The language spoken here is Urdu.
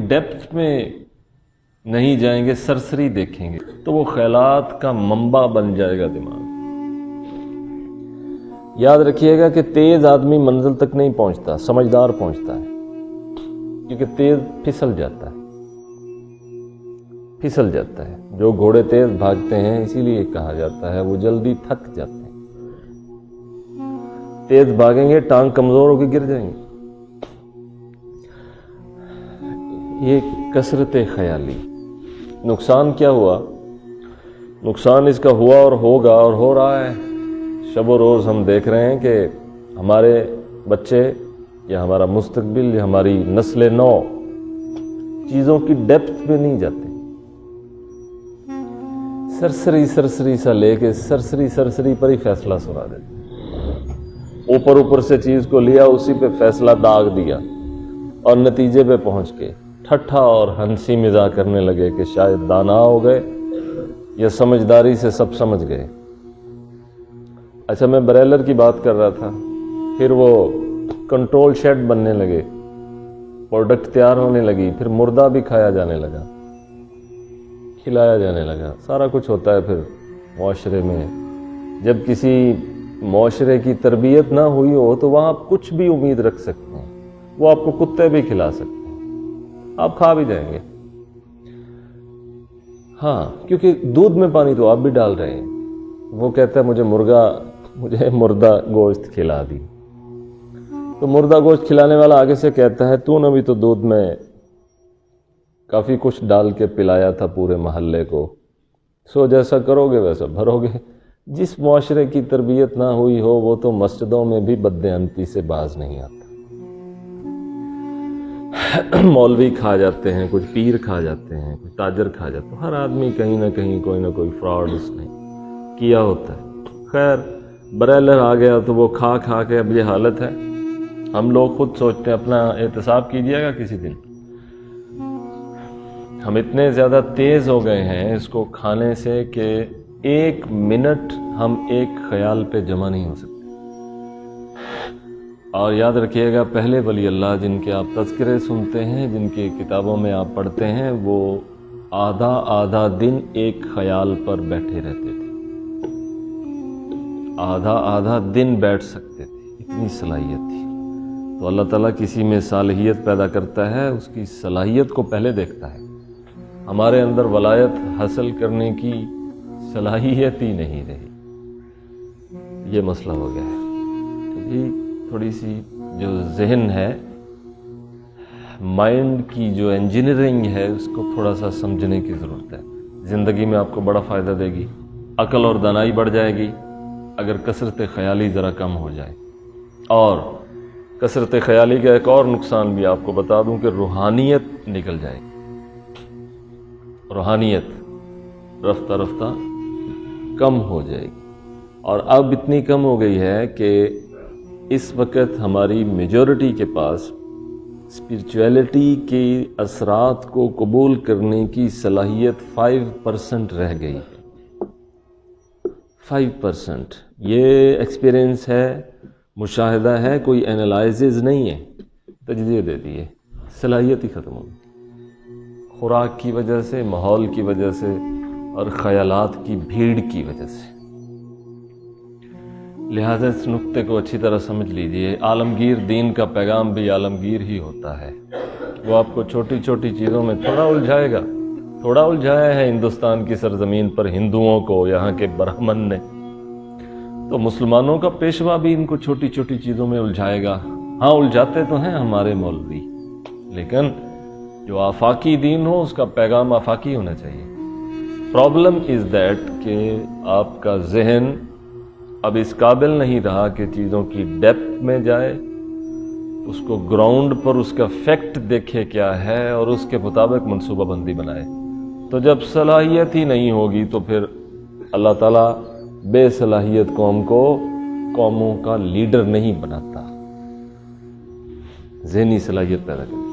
ڈیپتھ میں نہیں جائیں گے، سرسری دیکھیں گے، تو وہ خیالات کا منبع بن جائے گا دماغ۔ یاد رکھیے گا کہ تیز آدمی منزل تک نہیں پہنچتا، سمجھدار پہنچتا ہے، کیونکہ تیز پھسل جاتا ہے۔ جو گھوڑے تیز بھاگتے ہیں اسی لیے کہا جاتا ہے وہ جلدی تھک جاتے ہیں۔ تیز بھاگیں گے ٹانگ کمزور ہو کے گر جائیں گے۔ یہ کثرت خیالی، نقصان کیا ہوا؟ نقصان اس کا ہوا اور ہوگا اور ہو رہا ہے۔ شب و روز ہم دیکھ رہے ہیں کہ ہمارے بچے یا ہمارا مستقبل یا ہماری نسل نو چیزوں کی ڈیپتھ میں نہیں جاتے، سرسری سا لے کے سرسری پر ہی فیصلہ سنا دیتے، اوپر سے چیز کو لیا، اسی پہ فیصلہ داغ دیا اور نتیجے پہ پہنچ کے ٹھٹھا اور ہنسی مزاح کرنے لگے کہ شاید دانا ہو گئے یا سمجھداری سے سب سمجھ گئے۔ اچھا، میں بریلر کی بات کر رہا تھا، پھر وہ کنٹرول شیڈ بننے لگے، پروڈکٹ تیار ہونے لگی، پھر مردہ بھی کھایا جانے لگا، کھلایا جانے لگا، سارا کچھ ہوتا ہے۔ پھر معاشرے میں جب کسی معاشرے کی تربیت نہ ہوئی ہو تو وہاں آپ کچھ بھی امید رکھ سکتے ہیں، وہ آپ کو کتے بھی کھلا سکتے ہیں، آپ کھا بھی جائیں گے۔ ہاں، کیونکہ دودھ میں پانی تو آپ بھی ڈال رہے ہیں۔ وہ کہتا ہے مجھے مردہ گوشت کھلا دی، تو مردہ گوشت کھلانے والا آگے سے کہتا ہے تو نے بھی تو دودھ میں کافی کچھ ڈال کے پلایا تھا پورے محلے کو، سو جیسا کرو گے ویسا بھرو گے۔ جس معاشرے کی تربیت نہ ہوئی ہو وہ تو مسجدوں میں بھی بددیانتی سے باز نہیں آتا۔ مولوی کھا جاتے ہیں، کچھ پیر کھا جاتے ہیں، کچھ تاجر کھا جاتے ہیں، ہر آدمی کہیں نہ کہیں کوئی نہ کوئی فراڈ اس نے کیا ہوتا ہے۔ خیر، بریلر آ گیا تو وہ کھا کے اب یہ حالت ہے۔ ہم لوگ خود سوچتے ہیں، اپنا احتساب کیجئے گا کسی دن، ہم اتنے زیادہ تیز ہو گئے ہیں اس کو کھانے سے کہ ایک منٹ ہم ایک خیال پہ جمع نہیں ہو سکتے۔ اور یاد رکھیے گا، پہلے ولی اللہ جن کے آپ تذکرے سنتے ہیں، جن کی کتابوں میں آپ پڑھتے ہیں، وہ آدھا دن ایک خیال پر بیٹھے رہتے تھے، آدھا دن بیٹھ سکتے تھے، اتنی صلاحیت تھی۔ تو اللہ تعالیٰ کسی میں صالحیت پیدا کرتا ہے، اس کی صلاحیت کو پہلے دیکھتا ہے۔ ہمارے اندر ولایت حاصل کرنے کی صلاحیت ہی نہیں رہی، یہ مسئلہ ہو گیا ہے۔ تو یہ تھوڑی سی جو ذہن ہے، مائنڈ کی جو انجینئرنگ ہے، اس کو تھوڑا سا سمجھنے کی ضرورت ہے۔ زندگی میں آپ کو بڑا فائدہ دے گی، عقل اور دانائی بڑھ جائے گی اگر کثرت خیالی ذرا کم ہو جائے۔ اور کثرت خیالی کا ایک اور نقصان بھی آپ کو بتا دوں کہ روحانیت نکل جائے گی۔ روحانیت رفتہ رفتہ کم ہو جائے گی، اور اب اتنی کم ہو گئی ہے کہ اس وقت ہماری میجورٹی کے پاس اسپرچویلٹی کے اثرات کو قبول کرنے کی صلاحیت 5% رہ گئی ہے۔ 5%، یہ ایکسپیرینس ہے، مشاہدہ ہے، کوئی اینالائزز نہیں ہے، تجزیے دے دیے، صلاحیت ہی ختم ہو گئی، خوراک کی وجہ سے، ماحول کی وجہ سے، اور خیالات کی بھیڑ کی وجہ سے۔ لہذا اس نقطے کو اچھی طرح سمجھ لیجئے، عالمگیر دین کا پیغام بھی عالمگیر ہی ہوتا ہے۔ وہ آپ کو چھوٹی چھوٹی چیزوں میں تھوڑا الجھائے گا، تھوڑا الجھایا ہے ہندوستان کی سرزمین پر ہندوؤں کو، یہاں کے برہمن نے، تو مسلمانوں کا پیشوا بھی ان کو چھوٹی چھوٹی چیزوں میں الجھائے گا۔ ہاں، الجھاتے تو ہیں ہمارے مولوی، لیکن جو آفاقی دین ہو اس کا پیغام آفاقی ہونا چاہیے۔ پرابلم از دیٹ کہ آپ کا ذہن اب اس قابل نہیں رہا کہ چیزوں کی ڈیپتھ میں جائے، اس کو گراؤنڈ پر اس کا فیکٹ دیکھے کیا ہے اور اس کے مطابق منصوبہ بندی بنائے۔ تو جب صلاحیت ہی نہیں ہوگی تو پھر اللہ تعالیٰ بے صلاحیت قوم کو قوموں کا لیڈر نہیں بناتا، ذہنی صلاحیت پیدا کرتا۔